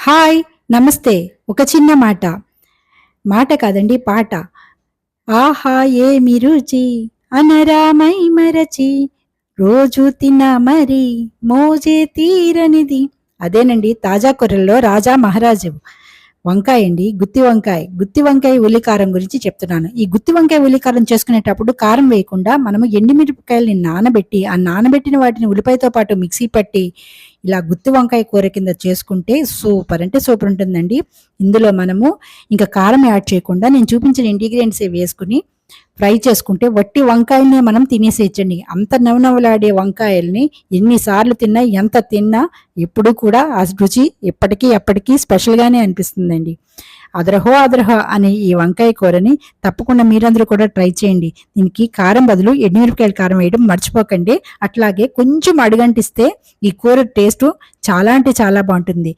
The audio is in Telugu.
హాయ్! నమస్తే. ఒక చిన్న మాట. మాట కాదండి పాట. ఆహా! ఏమి రుచి అనరామై మరచి రోజు తిన్నా మరి మోజే తీరనిది. అదేనండి తాజా కూరల్లో రాజా మహారాజు. వంకాయ అండి. గుత్తి వంకాయ. గుత్తి వంకాయ ఉల్లికారం గురించి చెప్తున్నాను. ఈ గుత్తి వంకాయ ఉల్లికారం చేసుకునేటప్పుడు కారం వేయకుండా మనము ఎండుమిరపకాయల్ని నానబెట్టి, ఆ నానబెట్టిన వాటిని ఉల్లిపాయతో పాటు మిక్సీ పట్టి, ఇలా గుత్తి వంకాయ కూర కింద చేసుకుంటే సూపర్ అంటే సూపర్ ఉంటుందండి. ఇందులో మనము ఇంకా కారం యాడ్ చేయకుండా నేను చూపించిన ఇంగ్రీడియంట్సే వేసుకొని ఫ్రై చేసుకుంటే వట్టి వంకాయలనే మనం తినేసేయచ్చండి. అంత నవనవలాడే వంకాయల్ని ఎన్ని సార్లు తిన్నా, ఎంత తిన్నా ఎప్పుడూ కూడా ఆ రుచి ఎప్పటికీ ఎప్పటికీ స్పెషల్‌గానే అనిపిస్తుందండి. అదరహో అదరహో అనే ఈ వంకాయ కూరని తప్పకుండా మీరందరూ కూడా ట్రై చేయండి. దీనికి కారం బదులు ఎండుమిరపకాయల కారం వేయడం మర్చిపోకండి. అట్లాగే కొంచెం అడుగంటిస్తే ఈ కూర టేస్టు చాలా అంటే చాలా బావుంటుంది.